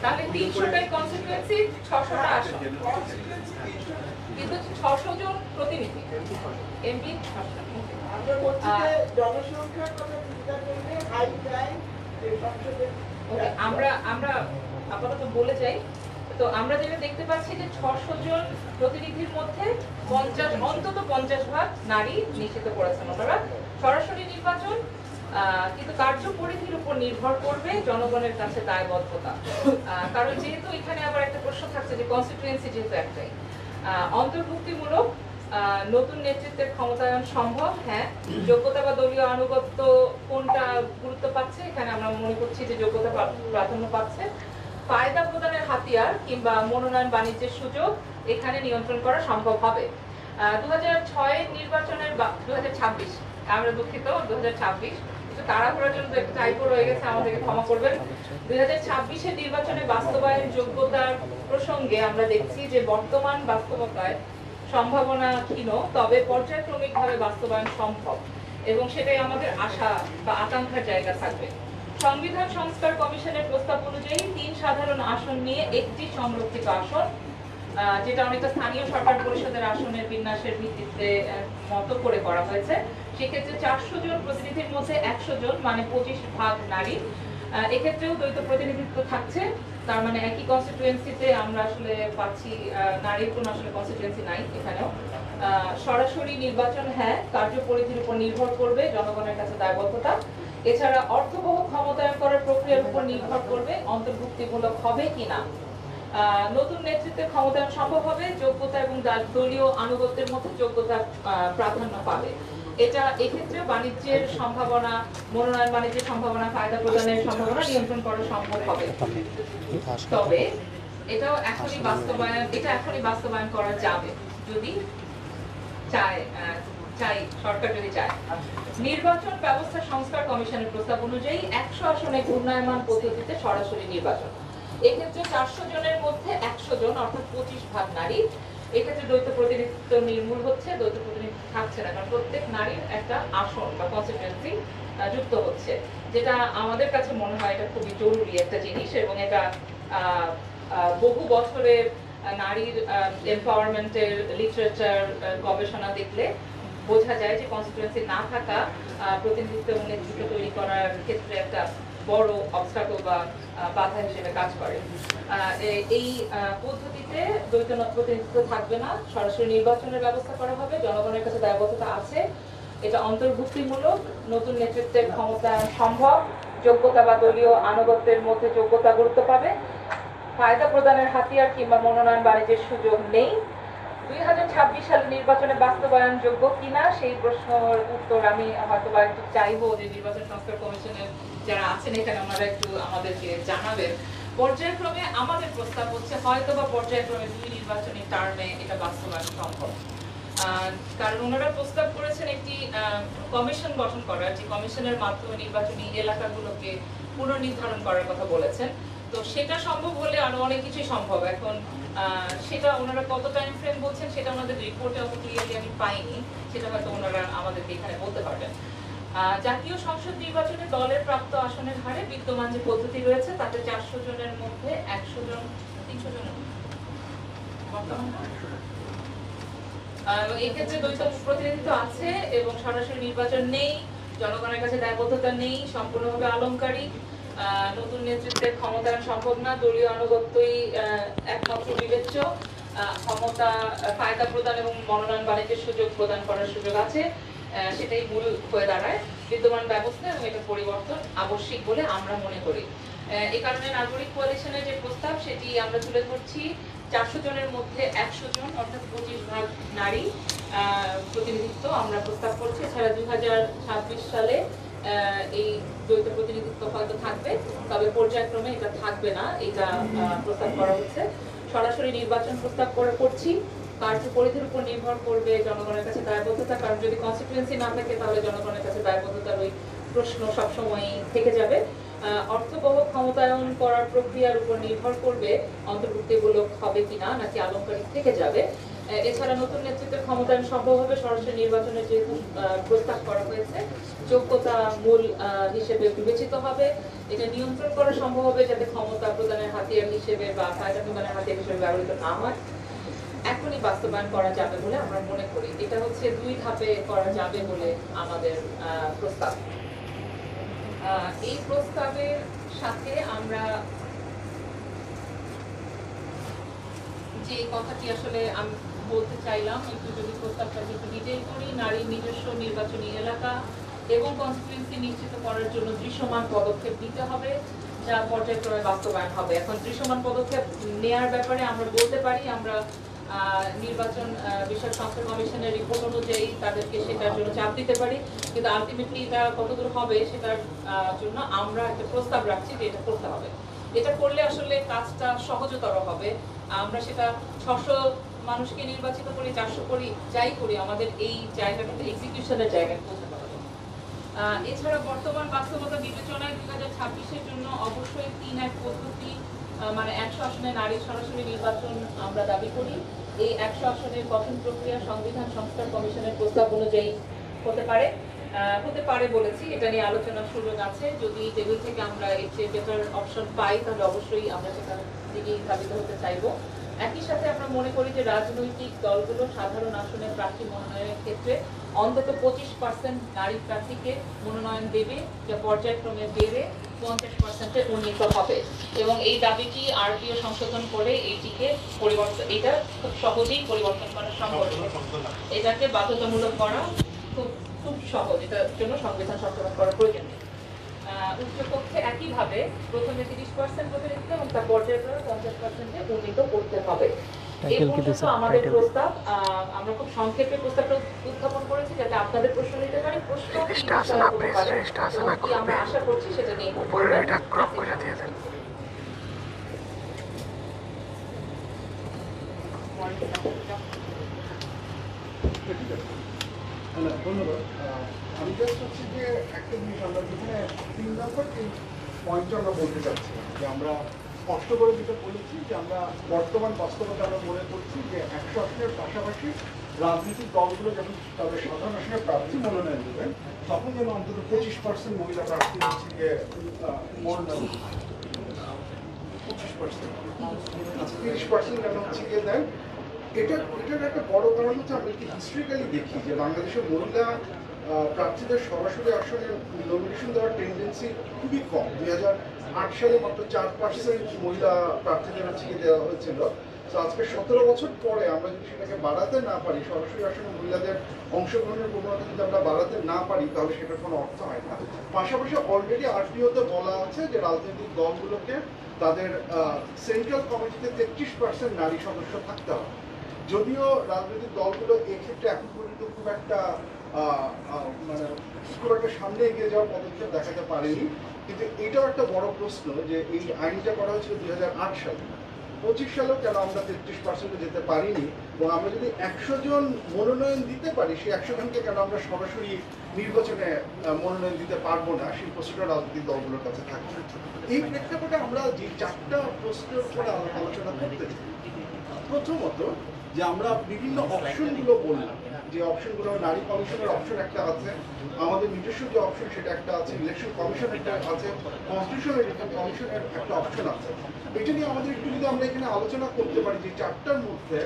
তাহলে 300টাই কনস্টিটিউয়েন্সি, 600টা আসন, কিন্তু 600 জন প্রতিনিধি এমপি। জনসংখ্যার কথা চিন্তা করলে আমরা আপাতত বলে যাই। তো আমরা যেটা দেখতে পাচ্ছি যে 600 জন প্রতিনিধির মধ্যে 50 অন্তত 50% নারী নিশ্চিত করেছেন ওনারা। সরাসরি নির্বাচন কিন্তু কার্যপরিধির উপর নির্ভর করবে জনগণের কাছে দায়বদ্ধতা। কারণ যেহেতু এখানে আবার একটা প্রশ্ন থাকছে যে কনস্টিটিউয়েন্সি যেহেতু একটাই, অন্তর্ভুক্তিমূলক নতুন নেতৃত্বের ক্ষমতায়ন সম্ভব। হ্যাঁ, যোগ্যতা বা দলীয় আনুগত্য কোনটা গুরুত্ব পাচ্ছে, এখানে আমরা মনে করছি যে যোগ্যতা প্রাধান্য পাচ্ছে। ফায়দা প্রদানের হাতিয়ার কিংবা মনোনয়ন বাণিজ্যের সুযোগ এখানে নিয়ন্ত্রণ করা সম্ভব হবে। 2006 নির্বাচনের 2026, আমরা দুঃখিত 2026, একটু তাড়াহুড়ার জন্য একটু টাইপো রয়ে গেছে, আমাদেরকে ক্ষমা করবেন। 2026-এর নির্বাচনে বাস্তবায়ন যোগ্যতার প্রসঙ্গে আমরা দেখছি যে বর্তমান বাস্তবতায় সম্ভাবনা ক্ষীণ, তবে পর্যায়ক্রমিকভাবে বাস্তবায়ন সম্ভব এবং সেটাই আমাদের আশা বা আকাঙ্ক্ষার জায়গা থাকবে। সংবিধান সংস্কার কমিশনের প্রস্তাব অনুযায়ী 3 সাধারণ আসন নিয়ে একটি সংরক্ষিত আসন, যেটা অনেকটা স্থানীয় সরকার পরিষদের আসনের বিন্যাসের ভিত্তিতে মতো করে করা হয়েছে। সেক্ষেত্রে 400 জন প্রতিনিধির মধ্যে 100 জন মানে 25% নারী। এক্ষেত্রেও দ্বৈত প্রতিনিধিত্ব থাকছে, তার মানে একই কনস্টিটিউয়েন্সিতে আমরা আসলে পাচ্ছি নারীর কোনো আসলে কনস্টিটিউয়েন্সি নাই এখানেও। সরাসরি নির্বাচন, হ্যাঁ, কার্যপরিধির উপর নির্ভর করবে জনগণের কাছে দায়বদ্ধতা। এছাড়া অর্থবহ ক্ষমতায়ন করার প্রক্রিয়ার উপর নির্ভর করবে অন্তর্ভুক্তিমূলক হবে কিনা। নতুন নেতৃত্বের ক্ষমতায়ন সম্ভব হবে, যোগ্যতা এবং দলীয় আনুগত্যের মধ্যে যোগ্যতা প্রাধান্য পাবে। এটা এক্ষেত্রে বাণিজ্যের সম্ভাবনা, মনোনয়ন বাণিজ্যের সম্ভাবনা, ফায়দা প্রদানের সম্ভাবনা নিয়ন্ত্রণ করা সম্ভব হবে। তবে এটা এখনই বাস্তবায়ন করা যাবে যদি সরকার যদি চায়। নির্বাচন ব্যবস্থা সংস্কার কমিশনের প্রস্তাব অনুযায়ী 100 আসনে ঘূর্ণায়মান পদ্ধতিতে সরাসরি নির্বাচন। এক্ষেত্রে 400 জনের মধ্যে 100 জন অর্থাৎ 25% নারী। এক্ষেত্রে দ্বৈত প্রতিনিধিত্ব নির্মূল হচ্ছে, দ্বৈত প্রতিনিধিত্ব থাকছে না, কারণ প্রত্যেক নারীর একটা আসন বা কনস্টিটিউয়েন্সি যুক্ত হচ্ছে, যেটা আমাদের কাছে মনে হয় এটা খুবই জরুরি একটা জিনিস। এবং এটা বহু বছরের নারীর এমপাওয়ারমেন্টের লিটারেচার গবেষণা দেখলে বোঝা যায় যে কনস্টিটিউয়েন্সি না থাকা প্রতিনিধিত্ব এবং নেতৃত্ব তৈরি করার ক্ষেত্রে একটা বড় অবস্টাকল বা বাধা হিসেবে কাজ করে। এই পদ্ধতিতে দ্বৈত প্রতিনিধিত্ব থাকবে না, সরাসরি নির্বাচনের ব্যবস্থা করা হবে, জনগণের কাছে দায়বদ্ধতা আছে, এটা অন্তর্ভুক্তিমূলক, নতুন নেতৃত্বের ক্ষমতা সম্ভব, যোগ্যতা বা দলীয় আনুগত্যের মধ্যে যোগ্যতা গুরুত্ব পাবে, ফায়দা প্রদানের হাতিয়ার কিংবা মনোনয়ন বাণিজ্যের সুযোগ নেই। 2026 সালে নির্বাচনে বাস্তবায়ন যোগ্য কিনা সেই প্রশ্নের উত্তর আমি হয়তো বা একটু চাইবো যে নির্বাচন সংস্কার কমিশনের যারা আছেন এখানে ওনারা একটু আমাদেরকে জানাবেন। পর্যায়ক্রমে আমাদের প্রস্তাব হচ্ছে হয়তো বা পর্যায়ক্রমে 2 নির্বাচনী টার্মে এটা বাস্তবায়ন সম্ভব। কারণ ওনারা প্রস্তাব করেছেন একটি কমিশন গঠন করার, যে কমিশনের মাধ্যমে নির্বাচনী এলাকাগুলোকে পুনর্নির্ধারণ করার কথা বলেছেন। তো সেটা সম্ভব হলে আরো অনেক কিছুই সম্ভব। এখন সেটা ওনারা কত টাইম ফ্রেম বলছেন সেটা ওনাদের রিপোর্টে অত ক্লিয়ারলি আমি পাইনি, সেটা হয়তো ওনারা আমাদেরকে এখানে বলতে পারবেন। জাতীয় সংসদ নির্বাচনে দলের প্রাপ্ত আসনের হারে বিদ্যমান যে পদ্ধতি রয়েছে তাতে 400 জনের মধ্যে 100 জন, 300 জনের এক্ষেত্রে দ্বৈত প্রতিনিধিত্ব আছে এবং সরাসরি নির্বাচন নেই, জনগণের কাছে দায়বদ্ধতা নেই, সম্পূর্ণভাবে আলংকারিক, নতুন নেতৃত্বের ক্ষমতায়ন সম্ভব না, দলীয় আনুগত্যই একমাত্র বিবেচ্য, ক্ষমতা ফায়দা প্রদান এবং মনোনয়ন বাণিজ্যের সুযোগ প্রদান করার সুযোগ আছে, সেটাই মূল হয়ে দাঁড়ায় বিদ্যমান ব্যবস্থা এবং এটা পরিবর্তন আবশ্যিক বলে আমরা মনে করি। এই কারণে নাগরিক কোয়ালিশনের যে প্রস্তাব সেটি আমরা তুলে ধরছি। 400 জনের মধ্যে 100 জন অর্থাৎ 25% নারী প্রতিনিধিত্ব আমরা প্রস্তাব করছি। এছাড়া 2026 সালে এই দ্বৈত প্রতিনিধিত্ব হয়তো থাকবে, তবে পর্যায়ক্রমে এটা থাকবে না, এটা প্রস্তাব করা হচ্ছে। সরাসরি নির্বাচন প্রস্তাব করছি, কার্যপরিধির উপর নির্ভর করবে জনগণের কাছে দায়বদ্ধতা, কারণ যদি কনস্টিটিউয়েন্সি না থাকে তাহলে জনগণের কাছে দায়বদ্ধতার ওই প্রশ্ন সবসময় থেকে যাবে। অর্থবহ ক্ষমতায়ন করার প্রক্রিয়ার উপর নির্ভর করবে অন্তর্ভুক্তিমূলক হবে কিনা নাকি আলংকারিক থেকে যাবে। এছাড়া নতুন নেতৃত্বের ক্ষমতায়ন সম্ভব হবে সরাসরি নির্বাচনের যেহেতু প্রস্তাব করা হয়েছে, যোগ্যতা মূল হিসেবে বিবেচিত হবে। এটা নিয়ন্ত্রণ করা সম্ভব হবে যাতে ক্ষমতা প্রদানের হাতিয়ার হিসেবে বা ফায়দা প্রদানের হাতিয়ার হিসেবে ব্যবহৃত না হয়। এখনই বাস্তবায়ন করা যাবে বলে আমরা মনে করি। এটা হচ্ছে 2 ধাপে করা যাবে বলে আমাদের প্রস্তাব। এই প্রস্তাবের সাথে আমরা যে কথাটি আসলে আমি বলতে চাইলাম, একটু যদি প্রস্তাবটা একটু ডিটেইল করি, নারীর নিজস্ব নির্বাচনী এলাকা এবং কনস্টিটিউয়েন্সি নিশ্চিত করার জন্য দৃশ্যমান পদক্ষেপ নিতে হবে, যা পর্যায়ক্রমে বাস্তবায়ন হবে। এখন দৃশ্যমান পদক্ষেপ নেয়ার ব্যাপারে আমরা বলতে পারি, আমরা নির্বাচন বিষয়ক সংস্থা কমিশনের রিপোর্ট অনুযায়ী তাদেরকে সেটার জন্য চাপ দিতে পারি, কিন্তু আলটিমেটলি এটা কতদূর হবে সেটার জন্য আমরা একটা প্রস্তাব রাখছি যে এটা করতে হবে। এটা করলে আসলে কাজটা সহজতর হবে। আমরা সেটা 600 মানুষকে নির্বাচিত করি, 400 করি, যাই করি, আমাদের এই জায়গাটাতে এক্সিকিউশনের জায়গায় পৌঁছাতে হবে। এছাড়া বর্তমান বাস্তবতা বিবেচনায় 2026-এর জন্য অবশ্যই 3-1 পদ্ধতি, মানে 100 আসনে নারী সরাসরি নির্বাচন আমরা দাবি করি। এই 100 আসনের গঠন প্রক্রিয়া সংবিধান সংস্কার কমিশনের প্রস্তাব অনুযায়ী হতে পারে বলেছি। এটা নিয়ে আলোচনার সুযোগ আছে। যদি টেবিল থেকে আমরা এর চেয়ে বেটার অপশন পাই তাহলে অবশ্যই আমরা সেখান দিকে ধাবিত হতে চাইবো। একই সাথে আমরা মনে করি যে রাজনৈতিক দলগুলো সাধারণ আসনে প্রার্থী মনোনয়নের ক্ষেত্রে অন্তত 25% নারী প্রার্থীকে মনোনয়ন দেবে, যা পর্যায়ক্রমে বেড়ে 50%-এ উন্নীত হবে। এবং এই দাবিটি আরপিও সংশোধন করে এইটিকে এটা খুব সহজেই পরিবর্তন করা সম্ভব। এটাকে বাধ্যতামূলক করা খুব সহজ, এটার জন্য সংবিধান সংশোধন করার প্রয়োজন নেই। উচ্চকক্ষে একইভাবে প্রথমে 30% প্রতিনিধিত্ব এবং তার পর্যায়ক্রমে 50%-এ উন্নীত করতে হবে। এই পর্যন্ত আমাদের প্রস্তাব। আমরা খুব সংক্ষেপে প্রস্তাবটা উত্থাপন করেছি যাতে আপনাদের প্রশ্ন নিতে পারি। প্রশ্ন কি আমরা আশা করছি সেটা নিয়ে ধন্যবাদ। আমি জাস্ট হচ্ছে যে একটা জিনিস আমরা যেখানে 3 নম্বর পয়েন্ট আমরা বলতে চাচ্ছি যে আমরা স্পষ্ট করে যেটা বলেছি যে আমরা বর্তমান বাস্তবতা আমরা মনে করছি যে 100 আসনের পাশাপাশি রাজনৈতিক দলগুলো যখন তাদের সাধারণ আসনের প্রার্থী মনোনয়ন দেবেন তখন যেন অন্তত 25% মহিলা প্রার্থী হচ্ছে যে মনোনয়ন 30% যেন হচ্ছে গিয়ে দেন। এটার একটা বড় কারণ হচ্ছে আমরা যদি হিস্ট্রিক্যালি দেখি যে বাংলাদেশের মহিলা প্রার্থীদের সরাসরি আসলে নমিনেশন দেওয়ার টেন্ডেন্সি খুবই কম। 2008 সালে মাত্র 4% মহিলা প্রার্থীদের হচ্ছে দেওয়া হয়েছিল। তো আজকে 17 বছর পরে আমরা যদি সেটাকে বাড়াতে না পারি, সরাসরি আসলে মহিলাদের অংশগ্রহণের প্রবণতা যদি আমরা বাড়াতে না পারি তাহলে সেটার কোনো অর্থ হয় না। পাশাপাশি অলরেডি আরপিওতে বলা আছে যে রাজনৈতিক দলগুলোকে তাদের সেন্ট্রাল কমিটিতে 33% নারী সদস্য থাকতে হবে। যদিও রাজনৈতিক দলগুলো এক্ষেত্রে এখন পর্যন্ত খুব একটা সামনে এগিয়ে যাওয়ার পদক্ষেপ দেখাতে পারেনি, কিন্তু এটাও একটা বড় প্রশ্ন যে এই আইনটা করা হয়েছিল 2008 সালে, 25 সালেও কেন আমরা 33% যেতে পারিনি, এবং আমরা যদি 100 জন মনোনয়ন দিতে পারি সেই 100 জনকে কেন আমরা সরাসরি নির্বাচনে মনোনয়ন দিতে পারবো না, সেই প্রশ্নটা রাজনৈতিক দলগুলোর কাছে থাকবে। এই প্রেক্ষাপটে আমরা যে 4টা প্রশ্নের উপরে আলোচনা করতে চাই। প্রথমত যে আমরা বিভিন্ন অপশনগুলো বললাম, যে অপশনগুলো নারী কমিশনের অপশন একটা আছে, আমাদের নিজস্ব যে অপশন সেটা একটা আছে, ইলেকশন কমিশন একটা আছে, কনস্টিটিউশনাল কমিশনের একটা অপশন আছে। এটা নিয়ে আমাদের একটু যদি আমরা এখানে আলোচনা করতে পারি যে 4টার মধ্যে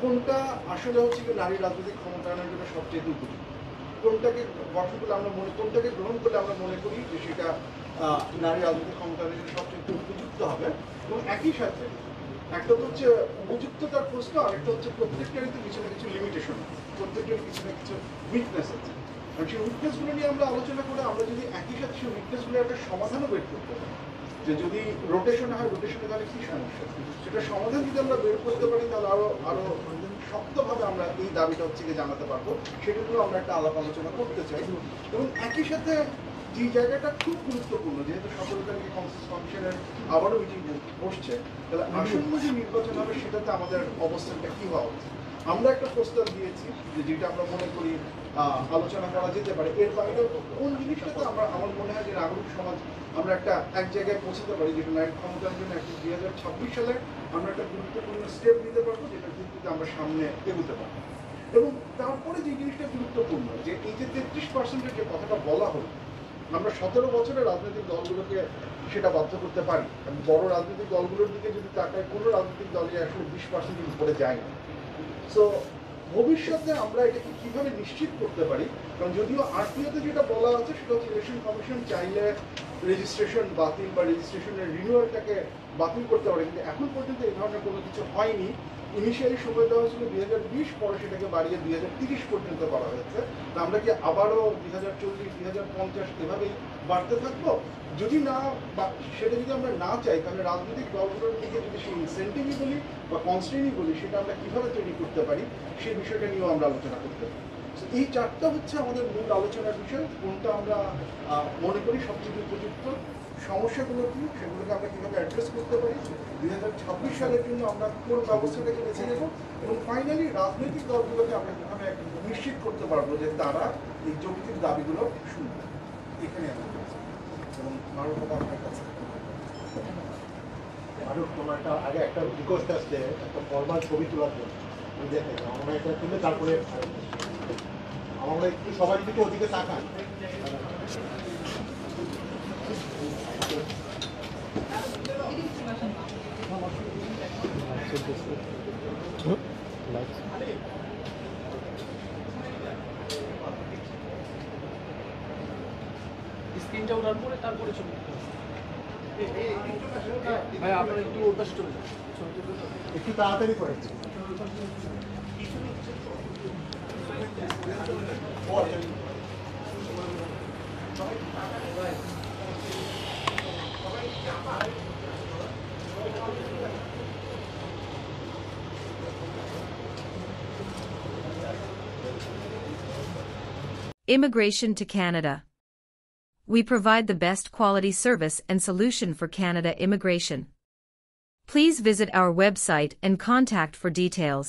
কোনটা আসলে হচ্ছে কি নারী রাজনৈতিক ক্ষমতায়নের জন্য সবচেয়ে উপযুক্ত, কোনটাকে গঠন করলে আমরা কোনটাকে গ্রহণ করলে আমরা মনে করি যে সেটা নারী রাজনৈতিক ক্ষমতায়নের জন্য সবচেয়ে উপযুক্ত হবে। এবং একই সাথে একটা তো হচ্ছে উপযুক্ততার প্রশ্ন, আর একটা হচ্ছে প্রত্যেকটারই তো কিছু না কিছু লিমিটেশন, প্রত্যেকটারই কিছু না কিছু উইকনেস আছে। আর সেই উইকনেসগুলো নিয়ে আমরা আলোচনা করে আমরা যদি একই সাথে সেই উইকনেসগুলো একটা সমাধানও বের করতে পারি, যে যদি রোটেশন হয় রোটেশনে তাহলে কী সমস্যা, সেটা সমাধান যদি আমরা বের করতে পারি তাহলে আরো শক্তভাবে আমরা এই দাবিটা হচ্ছে গিয়ে জানাতে পারবো। সেটাগুলো আমরা একটা আলাপ আলোচনা করতে চাই। এবং একই সাথে যে জায়গাটা খুব গুরুত্বপূর্ণ, যেহেতু 17 তারিখে কমিশনের আবারও মিটিং বসছে, তাহলে আসন্ন যে নির্বাচন হবে সেটাতে আমাদের অবস্থানটা কী হওয়া উচিত। আমরা একটা প্রস্তাব দিয়েছি যে যেটা আমরা মনে করি আলোচনা করা যেতে পারে। এর বাইরে কোন জিনিসটাতে আমার মনে হয় যে নাগরিক সমাজ আমরা একটা এক জায়গায় পৌঁছতে পারি, যেটা নারী ক্ষমতার জন্য একটা 2026 সালে আমরা একটা গুরুত্বপূর্ণ স্টেপ নিতে পারবো, যেটা ভিত্তিতে আমরা সামনে এগোতে পারবো। এবং তারপরে যে জিনিসটা গুরুত্বপূর্ণ, যে এই যে 33%-এর যে কথাটা বলা হলো, আমরা 17 বছরের রাজনৈতিক দলগুলোকে সেটা বাধ্য করতে পারি। কারণ বড় রাজনৈতিক দলগুলোর দিকে যদি তাকায়, কোনো রাজনৈতিক দলই আসলে 20%-এর উপরে যায় না। সো ভবিষ্যতে আমরা এটাকে কিভাবে নিশ্চিত করতে পারি, কারণ যদিও আরটিওতে যেটা বলা আছে সেটা হচ্ছে ইলেকশন কমিশন চাইলে রেজিস্ট্রেশন বাতিল বা রেজিস্ট্রেশনের রিনিউয়ালটাকে বাতিল করতে পারে, কিন্তু এখন পর্যন্ত এই ধরনের কোনো কিছু হয়নি। ইনিশিয়ালি সময় দেওয়া হয়েছিল 2020, পরে সেটাকে বাড়িয়ে 2030 পর্যন্ত করা হয়েছে। তা আমরা কি আবারও 2040, 2050 এভাবেই বাড়তে থাকবো? যদি না, বা সেটা যদি আমরা না চাই, তাহলে রাজনৈতিক দলগুলোর দিকে যদি সেই ইনসেন্টিভই বলি বা কনস্ট্রেনই বলি, সেটা আমরা কিভাবে তৈরি করতে পারি সেই বিষয়টা নিয়েও আমরা আলোচনা করতে পারি। এই চারটা হচ্ছে আমাদের মূল আলোচনার বিষয়। কোনটা আমরা মনে করি সবচেয়ে উপযুক্ত, সমস্যাগুলো কি, সেগুলোকে আমরা কীভাবে অ্যাড্রেস করতে পারি, 2026 সালের জন্য আমরা কোন ব্যবস্থাটাকে বেছে নেব, এবং ফাইনালি রাজনৈতিক দলগুলোকে আমরা কীভাবে নিশ্চিত করতে পারবো যে তারা এই যৌক্তিক দাবিগুলো শুনবে। এখানে আমরা এবং আরও কথা আপনার কাছে। আরও তোমার আগে একটা রিকোয়েস্ট আসছে, একটা ফর্মাল ছবি তোলার জন্য দেখে আমরা এটা তুলে তারপরে আমরা একটু সবাই দিকে ওদিকে তাকান। স্ক্রিনটা ওঠার পরে তারপরে ছবি ভাই আপনারা একটু ওর পাশে চলে যান, একটু তাড়াতাড়ি করে। Immigration to Canada. We provide the best quality service and solution for Canada immigration. Please visit our website and contact for details.